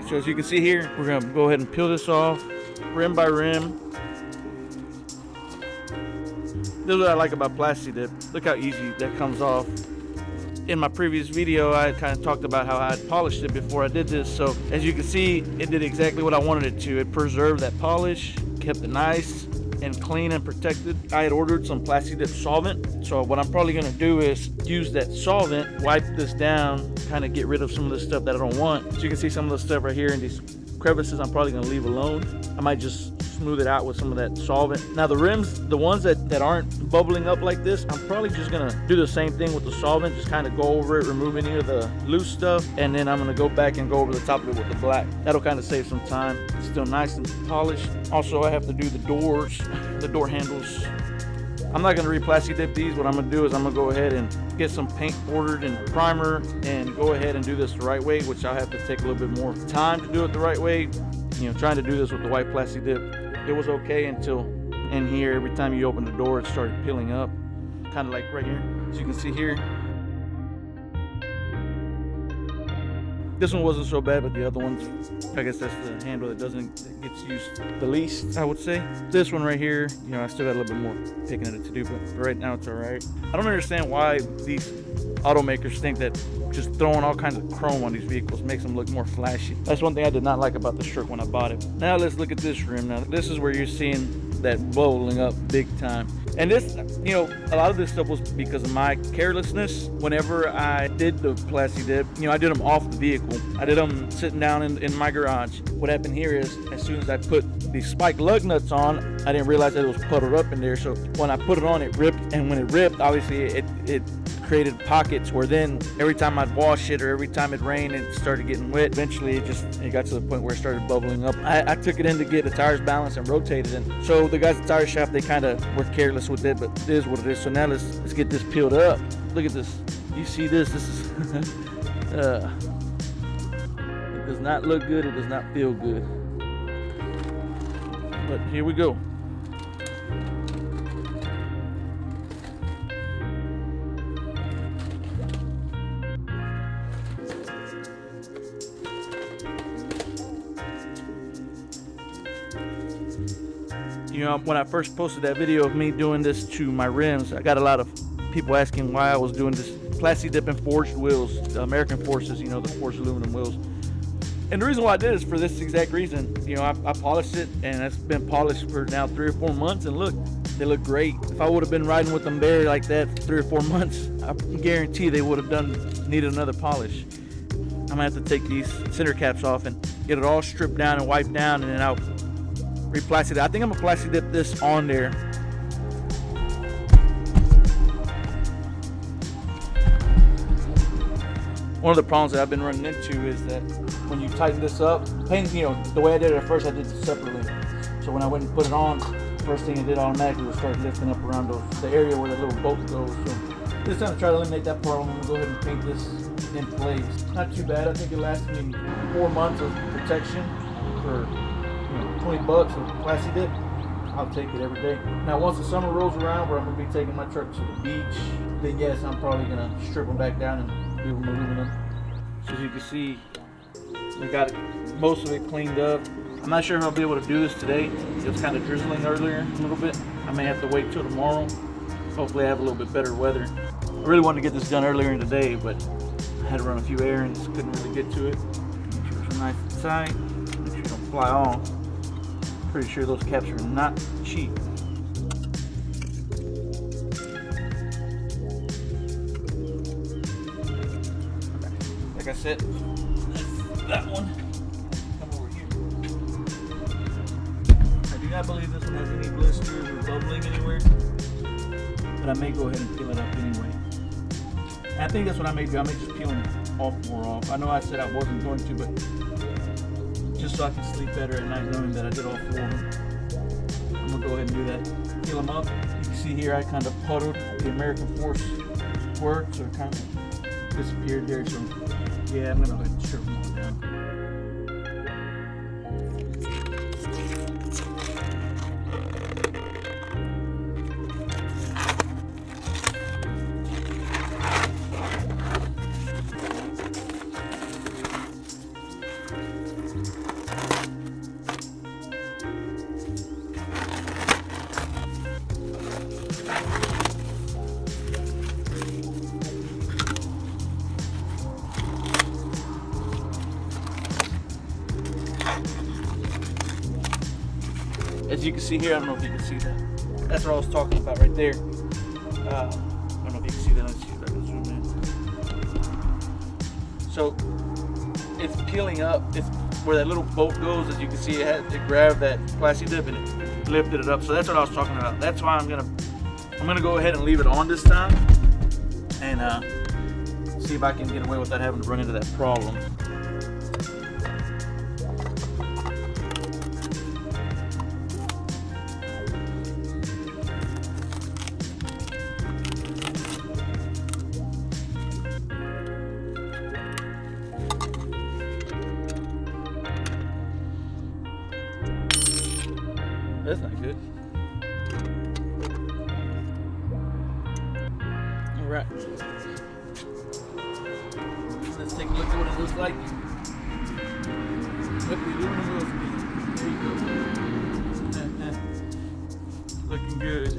So as you can see here, we're gonna go ahead and peel this off, rim by rim. This is what I like about plasti dip. Look how easy that comes off. In my previous video, I kind of talked about how I had polished it before I did this. So as you can see, it did exactly what I wanted it to. It preserved that polish, kept it nice and clean and protected. I had ordered some plasti dip solvent. So what I'm probably gonna do is use that solvent, wipe this down, kind of get rid of some of the stuff that I don't want. So you can see some of the stuff right here in these crevices I'm probably gonna leave alone. I might just smooth it out with some of that solvent. Now the rims, the ones that aren't bubbling up like this, I'm probably just gonna do the same thing with the solvent, just kind of go over it, remove any of the loose stuff, and then I'm gonna go back and go over the top of it with the black. That'll kind of save some time. It's still nice and polished. Also, I have to do the doors, the door handles. I'm not gonna re-plasti dip these. What I'm gonna do is I'm gonna go ahead and get some paint ordered and primer and go ahead and do this the right way, which I'll have to take a little bit more time to do it the right way. You know, trying to do this with the white plasti dip, it was okay until in here, every time you open the door, it started peeling up, kind of like right here. As you can see here, this one wasn't so bad, but the other ones, I guess that's the handle that gets used the least, I would say. This one right here, you know, I still got a little bit more picking at it to do, but right now it's all right. I don't understand why these automakers think that just throwing all kinds of chrome on these vehicles makes them look more flashy. That's one thing I did not like about this truck when I bought it. Now let's look at this rim. Now this is where you're seeing that bubbling up big time. And this, you know, a lot of this stuff was because of my carelessness. Whenever I did the plasti dip, you know, I did them off the vehicle. I did them sitting down in my garage. What happened here is, as soon as I put these spike lug nuts on, I didn't realize that it was puddled up in there. So when I put it on, it ripped. And when it ripped, obviously it created pockets where then every time I'd wash it or every time it rained and it started getting wet, eventually it got to the point where it started bubbling up. I took it in to get the tires balanced and rotated, and so the guys at the tire shop, they kind of were careless with it, but it is what it is. So now let's get this peeled up. Look at this. You see this? This is it does not look good. It does not feel good. But here we go. You know, when I first posted that video of me doing this to my rims, I got a lot of people asking why I was doing this plasti dip and forged wheels, the American Forces, you know, the forged aluminum wheels. And the reason why I did it is for this exact reason. You know, I polished it, and it's been polished for now 3 or 4 months, and look, they look great. If I would have been riding with them there like that for 3 or 4 months, I guarantee they would have needed another polish. I'm gonna have to take these center caps off and get it all stripped down and wiped down, and then I'll re-plasti dip. I think I'm gonna plasti dip this on there. One of the problems that I've been running into is that when you tighten this up, paint, you know, the way I did it at first, I did it separately. So when I went and put it on, first thing it did automatically was start lifting up around the area where the little bolt goes. So this time to try to eliminate that problem, I'm gonna go ahead and paint this in place. Not too bad. I think it lasted me 4 months of protection for $20 of plasti dip. I'll take it every day. Now once the summer rolls around where I'm going to be taking my truck to the beach, then yes, I'm probably going to strip them back down and do them aluminum. So as you can see, we got most of it cleaned up. I'm not sure if I'll be able to do this today. It was kind of drizzling earlier a little bit. I may have to wait till tomorrow. Hopefully I have a little bit better weather. I really wanted to get this done earlier in the day, but I had to run a few errands, couldn't really get to it. Make sure it's nice and tight. Make sure it don't fly off. Pretty sure those caps are not cheap. Okay. Like I said, that one. Come over here. I do not believe this one has any blisters or bubbling anywhere, but I may go ahead and peel it up anyway. And I think that's what I may do. I may just peel them more off. I know I said I wasn't going to, but just so I can sleep better at night knowing that I did all 4 of them. I'm gonna go ahead and do that. Peel them up. You can see here I kind of puddled the American Force squirt, so it kind of disappeared there. So yeah, I'm gonna go ahead and strip them all down. as you can see here, I don't know if you can see that. That's what I was talking about right there. I don't know if you can see that. Let's see if I can zoom in. So it's peeling up. It's where that little bolt goes. As you can see, it grabbed that plasti dip and it lifted it up. So that's what I was talking about. That's why I'm gonna go ahead and leave it on this time and see if I can get away without having to run into that problem. That's not good. All right. Let's take a look at what it looks like. What we doing in those? Looking good.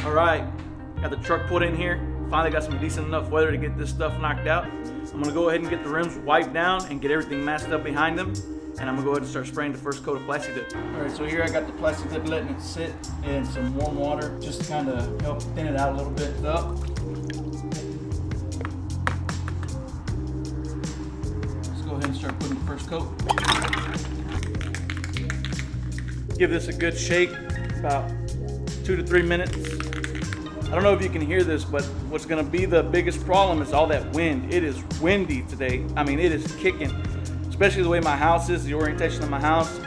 All right, got the truck put in here. Finally got some decent enough weather to get this stuff knocked out. I'm gonna go ahead and get the rims wiped down and get everything masked up behind them. And I'm gonna go ahead and start spraying the first coat of plasti dip. All right, so here I got the plasti dip, letting it sit in some warm water, just to kind of help thin it out a little bit up. Let's go ahead and start putting the first coat. Give this a good shake, about 2 to 3 minutes. I don't know if you can hear this, but what's gonna be the biggest problem is all that wind. It is windy today. I mean, it is kicking, especially the way my house is, the orientation of my house.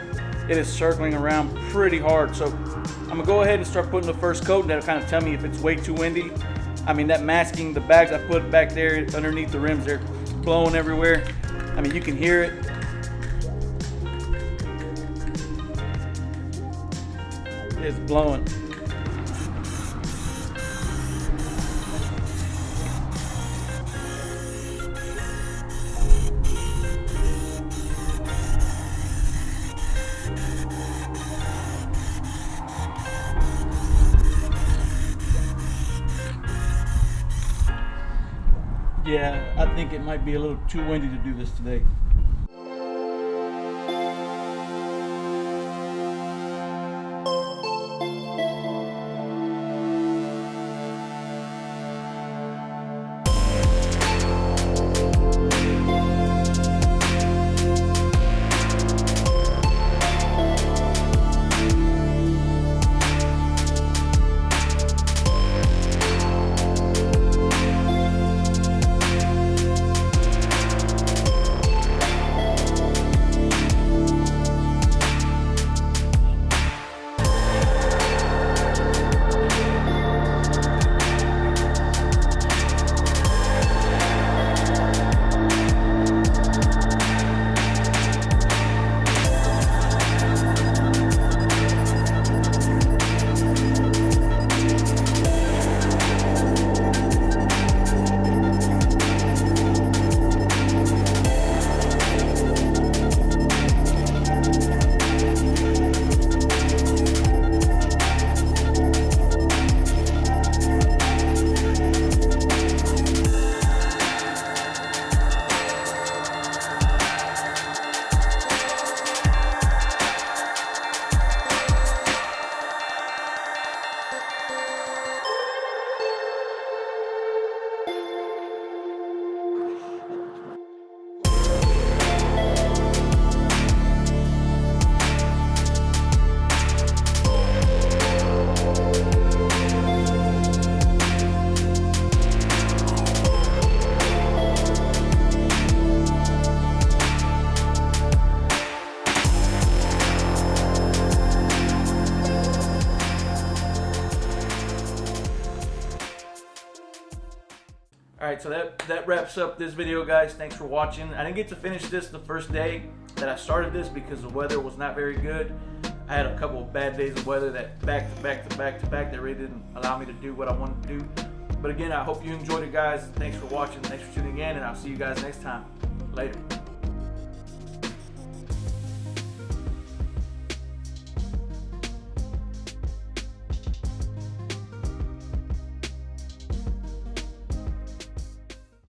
It is circling around pretty hard. So I'm gonna go ahead and start putting the first coat, and that'll kind of tell me if it's way too windy. I mean, that masking, the bags I put back there underneath the rims, they're blowing everywhere. I mean, you can hear it. It's blowing. Yeah, I think it might be a little too windy to do this today. All right, so that wraps up this video, guys. Thanks for watching. I didn't get to finish this the first day that I started this because the weather was not very good. I had a couple of bad days of weather that back to back that really didn't allow me to do what I wanted to do. But again, I hope you enjoyed it, guys. Thanks for watching. Thanks for tuning in, and I'll see you guys next time. Later.